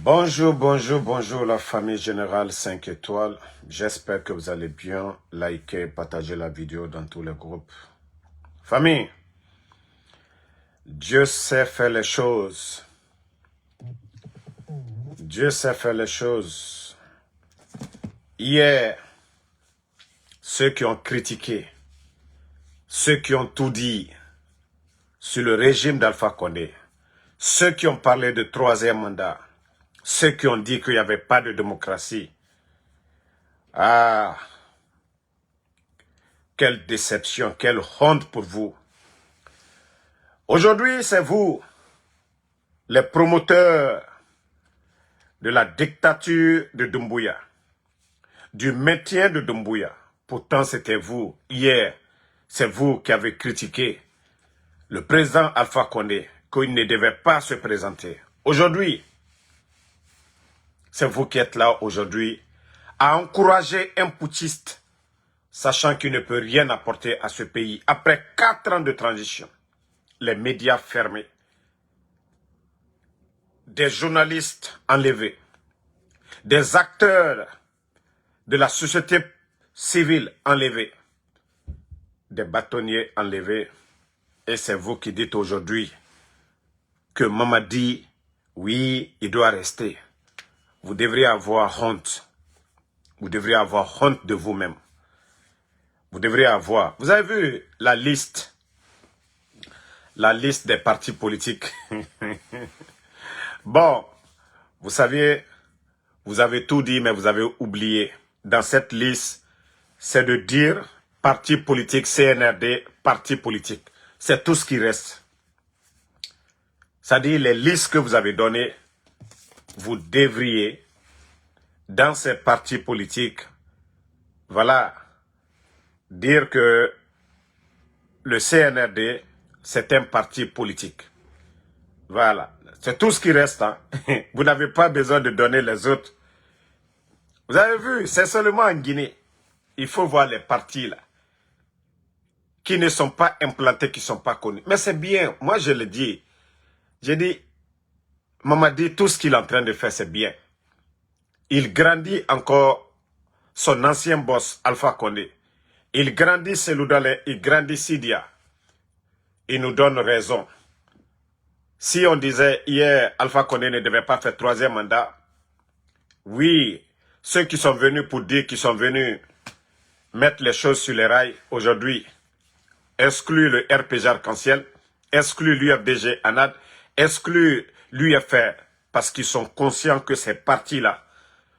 Bonjour, bonjour, bonjour la famille générale 5 étoiles. J'espère que vous allez bien. Likez, partagez la vidéo dans tous les groupes. Famille, Dieu sait faire les choses. Dieu sait faire les choses. Hier, ceux qui ont critiqué, ceux qui ont tout dit sur le régime d'Alpha Condé, ceux qui ont parlé de troisième mandat, ceux qui ont dit qu'il n'y avait pas de démocratie. Ah, quelle déception, quelle honte pour vous. Aujourd'hui, c'est vous, les promoteurs de la dictature de Doumbouya, du maintien de Doumbouya. Pourtant, c'était vous, hier, c'est vous qui avez critiqué le président Alpha Condé, qu'il ne devait pas se présenter. Aujourd'hui, c'est vous qui êtes là aujourd'hui à encourager un putschiste, sachant qu'il ne peut rien apporter à ce pays. Après 4 ans de transition, les médias fermés, des journalistes enlevés, des acteurs de la société civile enlevés, des bâtonniers enlevés. Et c'est vous qui dites aujourd'hui que Mamadi, oui, il doit rester. Vous devriez avoir honte. Vous devriez avoir honte de vous-même. Vous devriez avoir... Vous avez vu la liste des partis politiques. Bon, vous savez, vous avez tout dit, mais vous avez oublié. Dans cette liste, c'est de dire parti politique, CNRD, parti politique. C'est tout ce qui reste. C'est-à-dire les listes que vous avez données, vous devriez, dans ces partis politiques, voilà, dire que le CNRD, c'est un parti politique. Voilà, c'est tout ce qui reste. Hein. Vous n'avez pas besoin de donner les autres. Vous avez vu, c'est seulement en Guinée. Il faut voir les partis là, qui ne sont pas implantés, qui ne sont pas connus. Mais c'est bien, moi je le dis. J'ai dit, Mamadi, tout ce qu'il est en train de faire, c'est bien. Il grandit encore son ancien boss, Alpha Condé. Il grandit Seloudalé, il grandit Sidia. Il nous donne raison. Si on disait hier, Alpha Condé ne devait pas faire 3e mandat, oui, ceux qui sont venus pour dire qu'ils sont venus mettre les choses sur les rails, aujourd'hui, excluent le RPG Arc-en-Ciel, excluent l'UFDG ANAD, excluent l'UFR, parce qu'ils sont conscients que ces partis-là,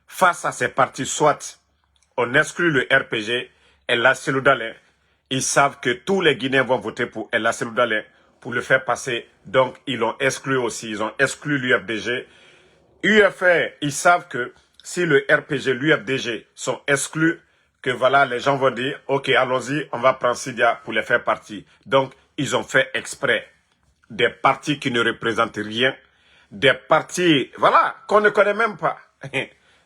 face à ces partis, soit on exclut le RPG, El Seloudalé, ils savent que tous les Guinéens vont voter pour El Seloudalé pour le faire passer. Donc, ils l'ont exclu aussi. Ils ont exclu l'UFDG. UFR, ils savent que si le RPG, l'UFDG sont exclus, que voilà, les gens vont dire, ok, allons-y, on va prendre Sidia pour les faire partie. Donc, ils ont fait exprès des partis qui ne représentent rien, des partis, voilà, qu'on ne connaît même pas.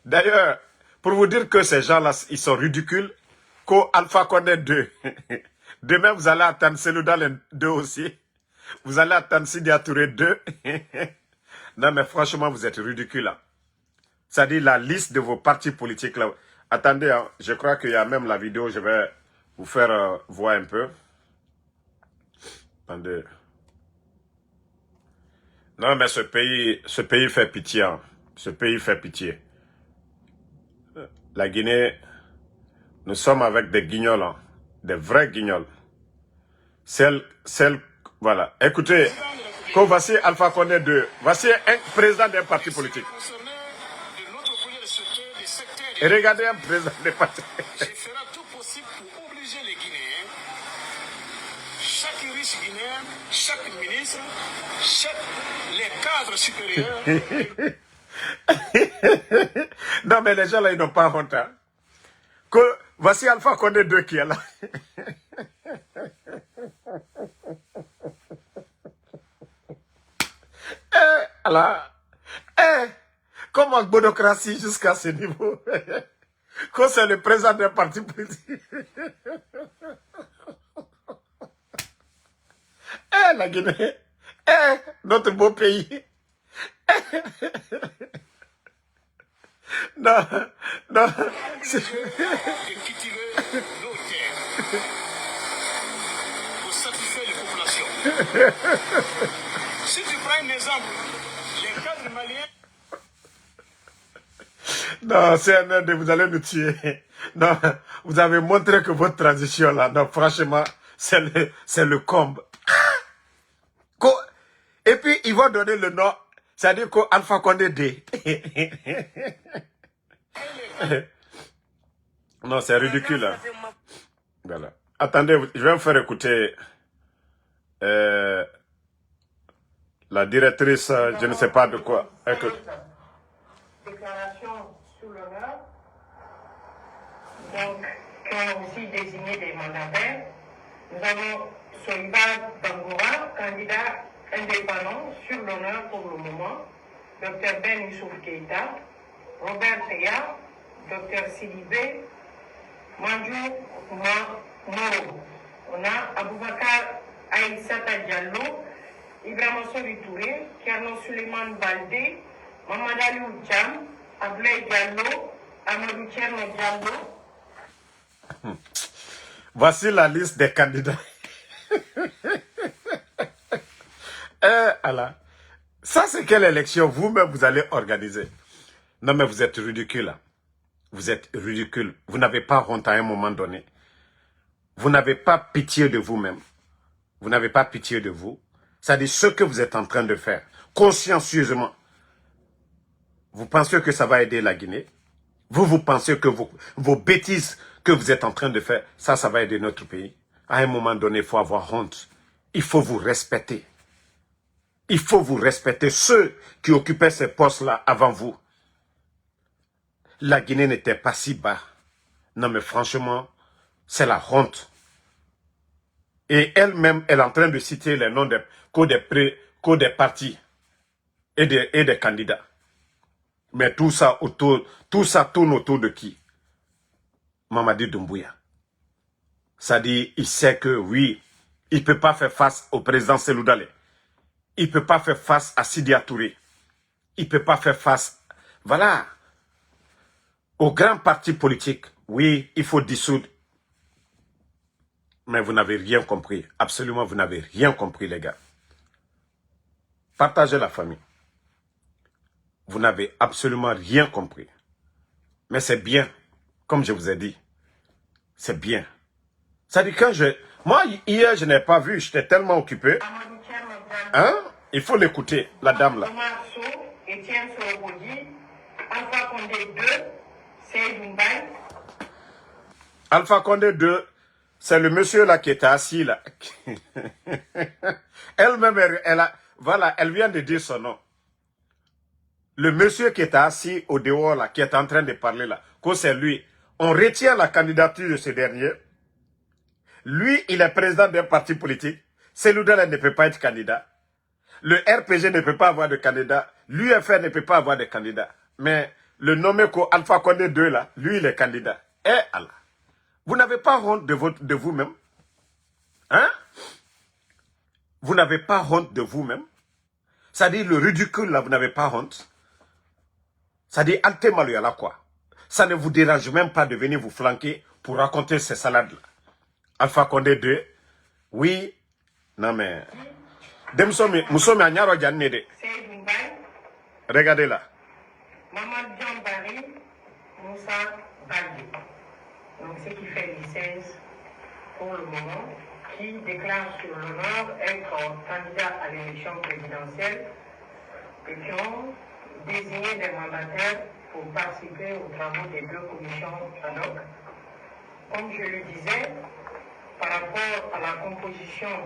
D'ailleurs, pour vous dire que ces gens-là, ils sont ridicules, qu'Alpha Condé 2. Demain, vous allez attendre Seloudalé 2 aussi. Vous allez attendre Sidia Touré 2. Non, mais franchement, vous êtes ridicules. Hein. C'est-à-dire la liste de vos partis politiques. Là. Attendez, hein, je crois qu'il y a même la vidéo, je vais vous faire voir un peu. Attendez. Non, mais ce pays fait pitié. Hein. Ce pays fait pitié. La Guinée, nous sommes avec des guignols, hein, des vrais guignols. Voilà. Écoutez, quand voici Alpha Condé 2, voici un président d'un parti politique. Et regardez un président d'un parti politique. Je ferai tout possible pour obliger les Guinéens, chaque riche Guinéen, chaque ministre, les cadres supérieurs. Non, mais les gens là, ils n'ont pas honte. Hein. Voici Alpha Condé 2 qui est là. Alors, comment bonocratie jusqu'à ce niveau? Quand c'est le président d'un parti politique. La Guinée, notre beau pays. Non, non. De cultiver nos terres pour satisfaire les populations. Si tu prends un exemple, les cadres maliens. Non, CNRD, vous allez nous tuer. Non, vous avez montré que votre transition là, non, franchement, c'est le comble. Et puis, ils vont donner le nom, c'est-à-dire qu'Alpha Condé D. Non, c'est ridicule. Hein. Voilà. Attendez, je vais vous faire écouter la directrice, je ne sais pas de quoi. Écoute. Déclaration sous l'honneur, donc, qui ont aussi désigné des mandataires. Nous avons Soliba Bangoura, candidat indépendant sur l'honneur pour le moment, Dr Ben Youssouf Keïta, Robert Teya, Dr Sidibé, Manjou Moro. On a Aboubakar Aïssata Diallo, Ibrahima Sori Touré, Kerno Suleiman Baldé, Mamad Aliou Cham, Ablaï Diallo, Amadou Tcherno Diallo. Voici la liste des candidats. Allah. Ça, c'est quelle élection vous-même vous allez organiser? Non, mais vous êtes ridicule. Hein. Vous êtes ridicule. Vous n'avez pas honte à un moment donné. Vous n'avez pas pitié de vous-même. Vous n'avez pas pitié de vous. C'est-à-dire ce que vous êtes en train de faire, consciencieusement. Vous pensez que ça va aider la Guinée? Vous pensez que vos bêtises que vous êtes en train de faire, ça va aider notre pays? À un moment donné, il faut avoir honte. Il faut vous respecter. Il faut vous respecter. Ceux qui occupaient ces postes-là avant vous. La Guinée n'était pas si bas. Non, mais franchement, c'est la honte. Et elle-même, elle est en train de citer les noms des partis et des candidats. Mais tout ça tourne autour de qui? Mamadi Doumbouya. Ça dit, il sait que oui, il ne peut pas faire face au président Cellou Dalein. Il ne peut pas faire face à Sidya Touré. Il ne peut pas faire face, voilà, aux grands partis politiques. Oui, il faut dissoudre. Mais vous n'avez rien compris. Absolument, vous n'avez rien compris, les gars. Partagez la famille. Vous n'avez absolument rien compris. Mais c'est bien, comme je vous ai dit. C'est bien. Ça dit quand moi, hier, je n'ai pas vu, j'étais tellement occupé. Hein? Il faut l'écouter, la dame là. Etienne Sorobodi, Alpha Condé 2, Seydou Mbaye. Alpha Condé 2, c'est le monsieur là qui était assis là. Elle-même, elle vient de dire son nom. Le monsieur qui était assis au dehors là, qui est en train de parler là, que c'est lui. On retient la candidature de ce dernier. Lui, il est président d'un parti politique. Cellou Dalein ne peut pas être candidat. Le RPG ne peut pas avoir de candidat. L'UFR ne peut pas avoir de candidat. Mais le nommé Alpha Condé 2 là, lui, il est candidat. Eh Allah. Vous n'avez pas honte de vous-même? Hein? Vous n'avez pas honte de vous-même? C'est-à-dire le ridicule là, vous n'avez pas honte? C'est-à-dire Alte Maloyala quoi? Ça ne vous dérange même pas de venir vous flanquer pour raconter ces salades-là. Alpha Condé 2, oui, non mais... Regardez là. Mamad Jean Barry, Moussa Baldé. Donc ce qui fait 16 pour le moment, qui déclare sur l'honneur être candidat à l'élection présidentielle et qui ont désigné des mandataires pour participer aux travaux des deux commissions ad hoc. Comme je le disais, par rapport à la composition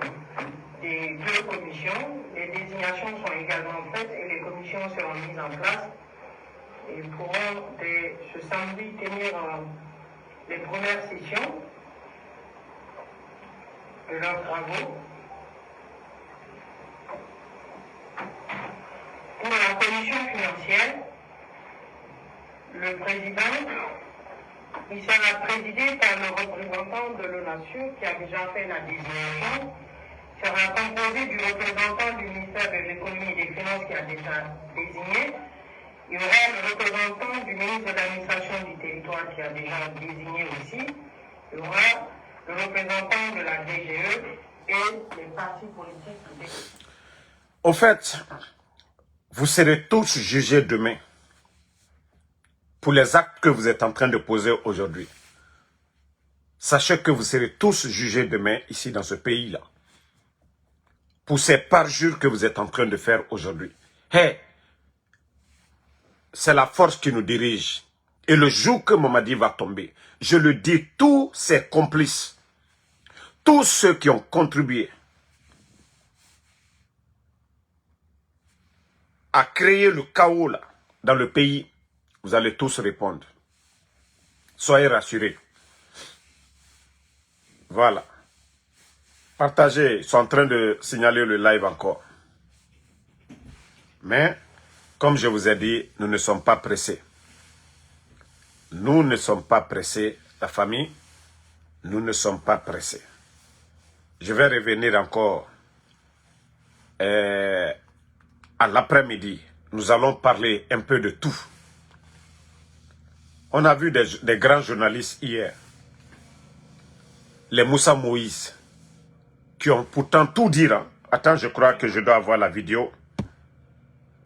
des deux commissions, les désignations sont également faites et les commissions seront mises en place et pourront ce samedi tenir les premières sessions de leurs travaux. Pour la commission financière, le président, il sera présidé par le représentant de l'ONASU qui a déjà fait la désignation, sera composé du représentant du ministère de l'économie et des finances qui a déjà désigné Il y aura le représentant du ministre de l'administration du territoire qui a déjà désigné aussi. Il y aura le représentant de la DGE et les partis politiques. Au fait, vous serez tous jugés demain pour les actes que vous êtes en train de poser aujourd'hui. Sachez que vous serez tous jugés demain ici dans ce pays-là pour ces parjures que vous êtes en train de faire aujourd'hui. Hey, c'est la force qui nous dirige. Et le jour que Mamadi va tomber, je le dis, tous ses complices, tous ceux qui ont contribué à créer le chaos là, dans le pays, vous allez tous répondre. Soyez rassurés. Voilà. Partagez, ils sont en train de signaler le live encore. Mais, comme je vous ai dit, nous ne sommes pas pressés. Nous ne sommes pas pressés, la famille, nous ne sommes pas pressés. Je vais revenir encore à l'après-midi. Nous allons parler un peu de tout. On a vu des grands journalistes hier, les Moussa Moïse, qui ont pourtant tout dit. Hein. Attends, je crois que je dois avoir la vidéo.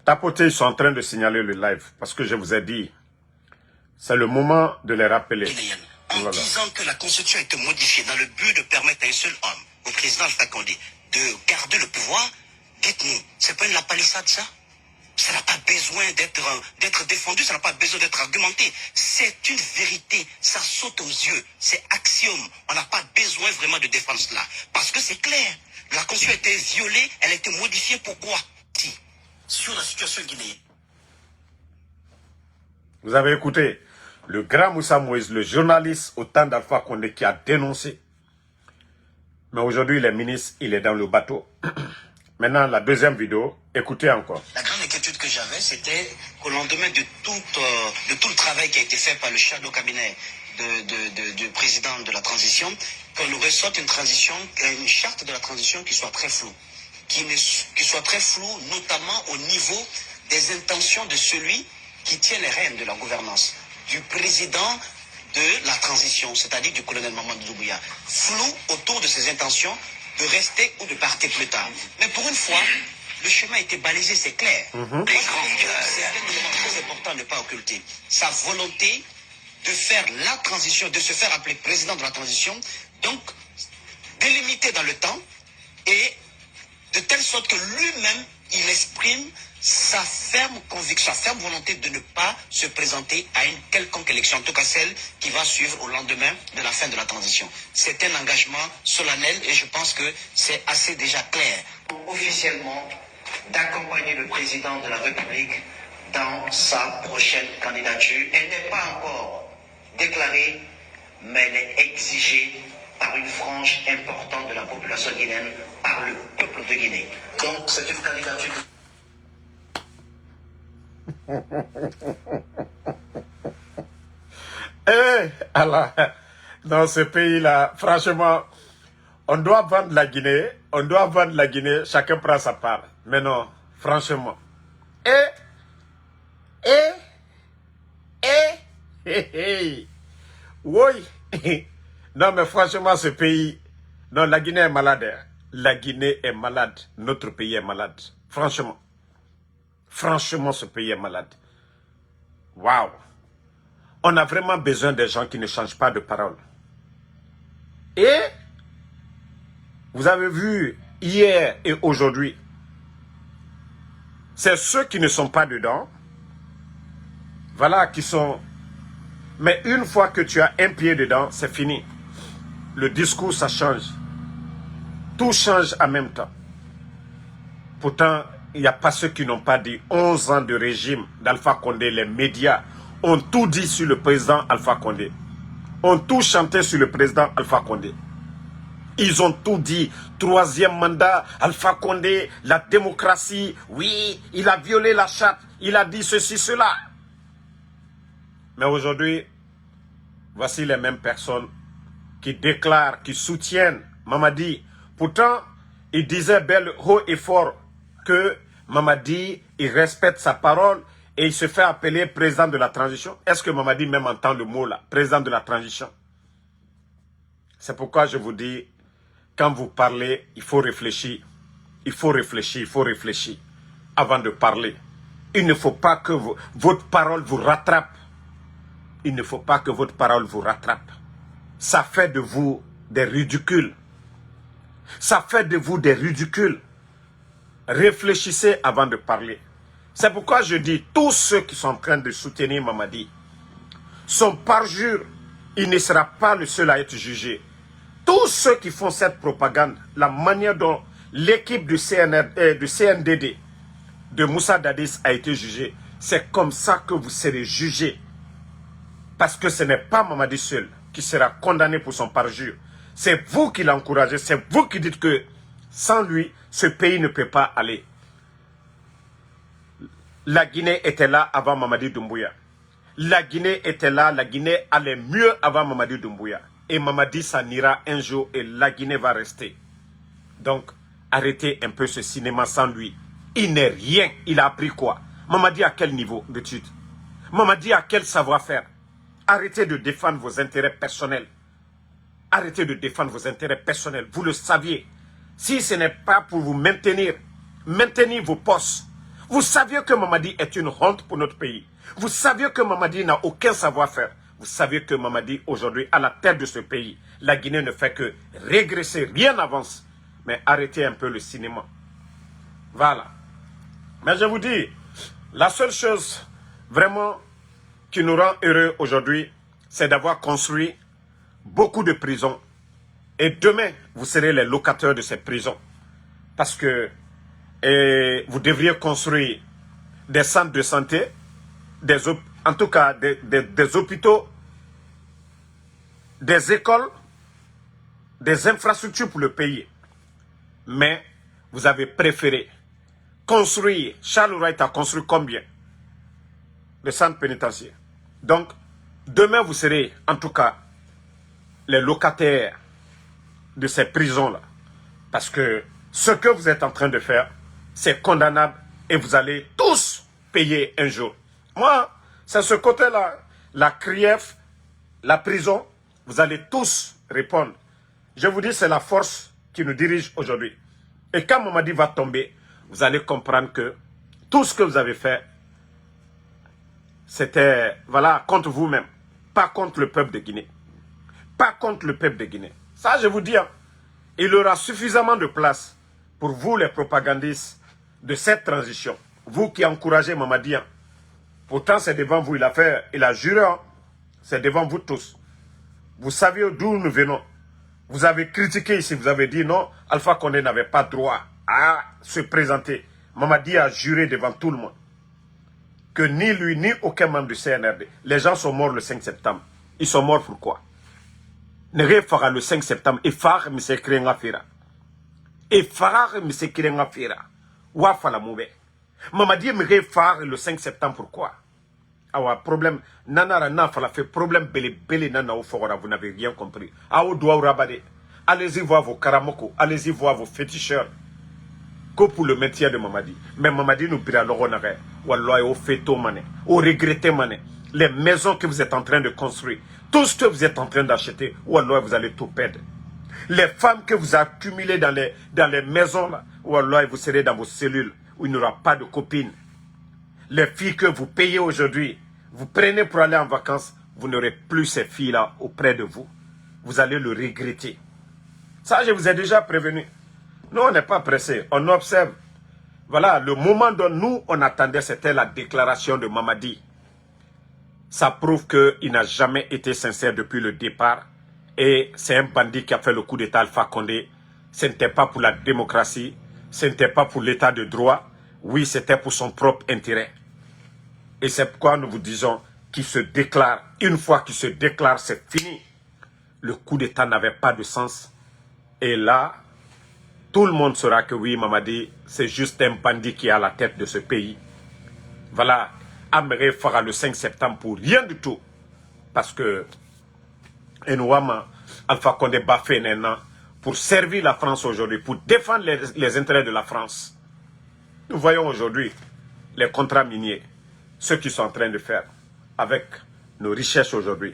Tapoter, ils sont en train de signaler le live, parce que je vous ai dit, c'est le moment de les rappeler. En disant que la Constitution a été modifiée dans le but de permettre à un seul homme, au président Alpha Condé, de garder le pouvoir, dites-nous, c'est pas une lapalissade ça? Ça n'a pas besoin d'être défendu, ça n'a pas besoin d'être argumenté. C'est une vérité, ça saute aux yeux, c'est axiome. On n'a pas besoin vraiment de défendre cela. Parce que c'est clair, la Constitution a été violée, elle a été modifiée, pourquoi? Si, sur la situation guinéenne. Vous avez écouté le grand Moussa Moïse, le journaliste au temps d'Alpha Condé qui a dénoncé. Mais aujourd'hui, il est ministre, il est dans le bateau. Maintenant, la deuxième vidéo, écoutez encore. La grande inquiétude que j'avais, c'était qu'au lendemain de tout le travail qui a été fait par le shadow cabinet du président de la transition, qu'on nous ressorte une charte de la transition qui soit très floue. Qui soit très floue, notamment au niveau des intentions de celui qui tient les rênes de la gouvernance, du président de la transition, c'est-à-dire du colonel Mamadou Doumbouya. Flou autour de ses intentions de rester ou de partir plus tard. Mais pour une fois, le chemin a été balisé, c'est clair. C'est un élément très important à ne pas occulter. Sa volonté de faire la transition, de se faire appeler président de la transition, donc délimité dans le temps, et de telle sorte que lui-même, il exprime sa ferme conviction, sa ferme volonté de ne pas se présenter à une quelconque élection, en tout cas celle qui va suivre au lendemain de la fin de la transition. C'est un engagement solennel et je pense que c'est assez déjà clair. Officiellement, d'accompagner le président de la République dans sa prochaine candidature. Elle n'est pas encore déclarée, mais elle est exigée par une frange importante de la population guinéenne, par le peuple de Guinée. Donc c'est une candidature... Alors, dans ce pays-là, franchement, on doit vendre la Guinée, chacun prend sa part. Mais non, franchement. Oui. Non, mais franchement, ce pays, non, la Guinée est malade. Hein. La Guinée est malade. Notre pays est malade. Franchement. Franchement, ce pays est malade. Waouh. On a vraiment besoin des gens qui ne changent pas de parole. Et vous avez vu hier et aujourd'hui, c'est ceux qui ne sont pas dedans, voilà, qui sont... Mais une fois que tu as un pied dedans, c'est fini. Le discours, ça change. Tout change en même temps. Pourtant, il n'y a pas ceux qui n'ont pas dit 11 ans de régime d'Alpha Condé. Les médias ont tout dit sur le président Alpha Condé. Ont tout chanté sur le président Alpha Condé. Ils ont tout dit. 3e mandat, Alpha Condé, la démocratie. Oui, il a violé la charte. Il a dit ceci, cela. Mais aujourd'hui, voici les mêmes personnes qui déclarent, qui soutiennent Mamadi. Pourtant, il disait bel haut et fort que Mamadi, il respecte sa parole et il se fait appeler président de la transition. Est-ce que Mamadi même entend le mot là, président de la transition? C'est pourquoi je vous dis, quand vous parlez, il faut réfléchir. Il faut réfléchir, il faut réfléchir avant de parler. Il ne faut pas que votre parole vous rattrape. Il ne faut pas que votre parole vous rattrape. Ça fait de vous des ridicules. Ça fait de vous des ridicules. Réfléchissez avant de parler. C'est pourquoi je dis, tous ceux qui sont en train de soutenir Mamadi, son parjure, il ne sera pas le seul à être jugé. Tous ceux qui font cette propagande, la manière dont l'équipe du CNDD, de Moussa Dadis a été jugée, c'est comme ça que vous serez jugés. Parce que ce n'est pas Mamadi seul qui sera condamné pour son parjure. C'est vous qui l'encouragez, c'est vous qui dites que sans lui, ce pays ne peut pas aller. La Guinée était là avant Mamadi Doumbouya. La Guinée était là, la Guinée allait mieux avant Mamadi Doumbouya. Et Mamadi s'en ira un jour et la Guinée va rester. Donc, arrêtez un peu ce cinéma sans lui. Il n'est rien. Il a appris quoi? Mamadi à quel niveau d'études? Mamadi à quel savoir-faire? Arrêtez de défendre vos intérêts personnels. Arrêtez de défendre vos intérêts personnels. Vous le saviez. Si ce n'est pas pour vous maintenir vos postes. Vous saviez que Mamadi est une honte pour notre pays. Vous saviez que Mamadi n'a aucun savoir-faire. Vous saviez que Mamadi, aujourd'hui, à la tête de ce pays, la Guinée ne fait que régresser, rien n'avance. Mais arrêtez un peu le cinéma. Voilà. Mais je vous dis, la seule chose vraiment qui nous rend heureux aujourd'hui, c'est d'avoir construit beaucoup de prisons. Et demain, vous serez les locataires de ces prisons. Parce que vous devriez construire des centres de santé, en tout cas des hôpitaux, des écoles, des infrastructures pour le pays. Mais vous avez préféré construire, Charles Wright a construit combien? Le centre pénitentiaire. Donc, demain vous serez en tout cas les locataires de ces prisons-là. Parce que ce que vous êtes en train de faire, c'est condamnable et vous allez tous payer un jour. Moi, c'est ce côté-là, la CRIEF, la prison, vous allez tous répondre. Je vous dis, c'est la force qui nous dirige aujourd'hui. Et quand Mamadi va tomber, vous allez comprendre que tout ce que vous avez fait, c'était, voilà, contre vous-même, pas contre le peuple de Guinée. Pas contre le peuple de Guinée. Ça, je vous dis, hein, il y aura suffisamment de place pour vous, les propagandistes de cette transition. Vous qui encouragez Mamadi. Hein. Pourtant, c'est devant vous, il a juré. Hein. C'est devant vous tous. Vous savez d'où nous venons. Vous avez critiqué ici, vous avez dit non, Alpha Condé n'avait pas droit à se présenter. Mamadi a juré devant tout le monde que ni lui, ni aucun membre du CNRD. Les gens sont morts le 5 septembre. Ils sont morts pourquoi? Ne fera le 5 septembre. Et phare, M. Krenga Fira. Et phare, M. Krenga Fira. Wafa la mouve. Mamadi me phare le 5 septembre pourquoi? Ah, problème. Nanara na fala fait problème belé nana au fora. Vous n'avez rien compris. Ah, au doigt rabade. Allez-y voir vos karamoko. Allez-y voir vos féticheurs. Que pour le maintien de Mamadi. Mais Mamadi nous prie à l'oronare. Wallah, au féto mané. Au regretté mané. Les maisons que vous êtes en train de construire. Tout ce que vous êtes en train d'acheter. Wallah, vous allez tout perdre. Les femmes que vous accumulez dans les maisons là. Wallah, vous serez dans vos cellules. Où il n'y aura pas de copines. Les filles que vous payez aujourd'hui. Vous prenez pour aller en vacances. Vous n'aurez plus ces filles-là auprès de vous. Vous allez le regretter. Ça, je vous ai déjà prévenu. Nous, on n'est pas pressés. On observe. Voilà, le moment dont nous, on attendait, c'était la déclaration de Mamadi. Ça prouve qu'il n'a jamais été sincère depuis le départ. Et c'est un bandit qui a fait le coup d'État Alpha Condé. Ce n'était pas pour la démocratie. Ce n'était pas pour l'état de droit. Oui, c'était pour son propre intérêt. Et c'est pourquoi nous vous disons qu'il se déclare. Une fois qu'il se déclare, c'est fini. Le coup d'État n'avait pas de sens. Et là, tout le monde saura que oui, Mamadi, c'est juste un bandit qui est à la tête de ce pays. Voilà, Améré fera le 5 septembre pour rien du tout. Parce que Enouama, Alpha Condé Bafé Nena, pour servir la France aujourd'hui, pour défendre les intérêts de la France. Nous voyons aujourd'hui les contrats miniers. ce qu'ils sont en train de faire avec nos richesses aujourd'hui.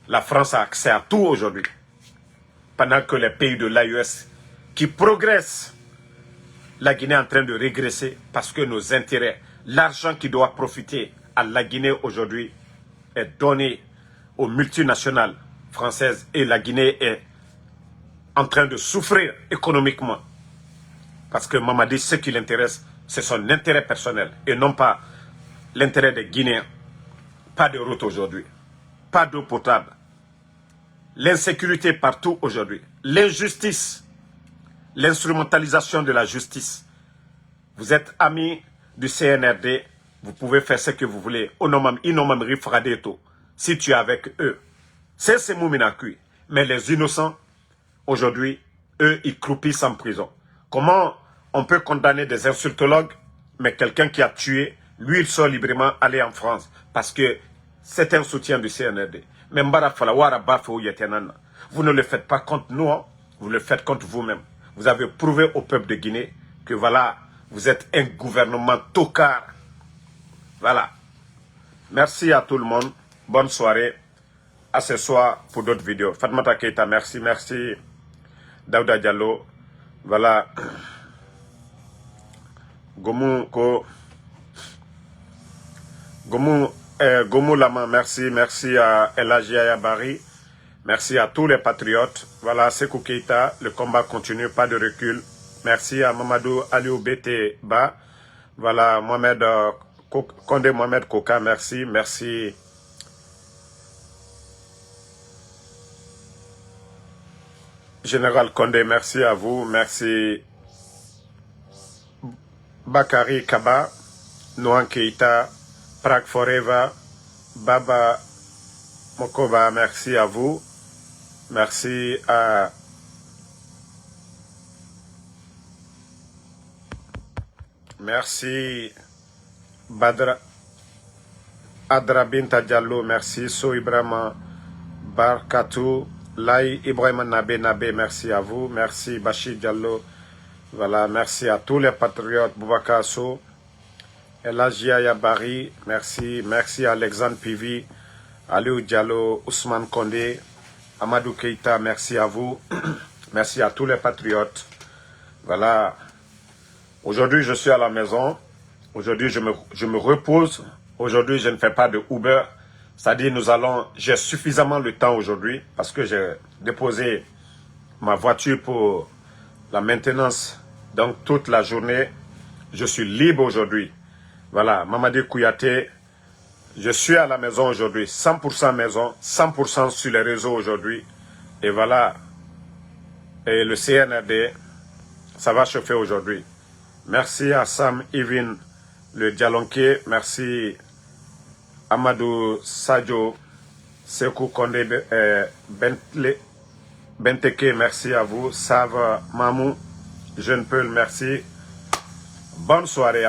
La France a accès à tout aujourd'hui. Pendant que les pays de l'AES qui progressent, la Guinée est en train de régresser parce que nos intérêts, l'argent qui doit profiter à la Guinée aujourd'hui est donné aux multinationales françaises et la Guinée est en train de souffrir économiquement. Parce que Mamadi, ce qui l'intéresse, c'est son intérêt personnel et non pas l'intérêt des Guinéens. Pas de route aujourd'hui, pas d'eau potable, l'insécurité partout aujourd'hui, l'injustice, l'instrumentalisation de la justice. Vous êtes amis du CNRD, vous pouvez faire ce que vous voulez. Si tu es avec eux, c'est Mouminakui. Mais les innocents, aujourd'hui, eux, ils croupissent en prison. Comment on peut condamner des insultologues, mais quelqu'un qui a tué, lui, il sort librement aller en France parce que c'est un soutien du CNRD. Mais vous ne le faites pas contre nous, hein? Vous le faites contre vous-même. Vous avez prouvé au peuple de Guinée que voilà, vous êtes un gouvernement tocard. Voilà. Merci à tout le monde. Bonne soirée. À ce soir pour d'autres vidéos. Fatmata Keita, merci. Merci. Daouda Diallo. Voilà. Gomu Lama, merci. Merci à Elagia Bari. Merci à tous les patriotes. Voilà, Sekou Keita, le combat continue, pas de recul. Merci à Mamadou Aliou Bété Ba. Voilà, Mohamed Kondé Mohamed Koka, merci. Merci. Général Kondé, merci à vous. Merci. Bakari Kaba, Noan Keita, Prague Forever, Baba Mokoba, merci à vous. Merci à merci Adra Binta Diallo, merci So Ibrahima Barkatou, Lai Ibrahima Nabe, merci à vous. Merci Bachir Diallo. Voilà, merci à tous les patriotes. Boubacar So, Elagia Yabari, merci. Merci à Alexandre Pivi, Aliou Diallo, Ousmane Kondé, Amadou Keita, merci à vous. Merci à tous les patriotes. Voilà. Aujourd'hui, je suis à la maison. Aujourd'hui, je me repose. Aujourd'hui, je ne fais pas de Uber. C'est-à-dire, j'ai suffisamment le temps aujourd'hui parce que j'ai déposé ma voiture pour la maintenance. Donc, toute la journée, je suis libre aujourd'hui. Voilà, Mamadi Kouyaté, je suis à la maison aujourd'hui, 100% maison, 100% sur les réseaux aujourd'hui. Et voilà, et le CNRD, ça va chauffer aujourd'hui. Merci à Sam Ivin, le Dialonké, merci Amadou Sadio, Sekou Kondé Benteke, merci à vous. Sava Mamou, Jeune Peul, merci. Bonne soirée à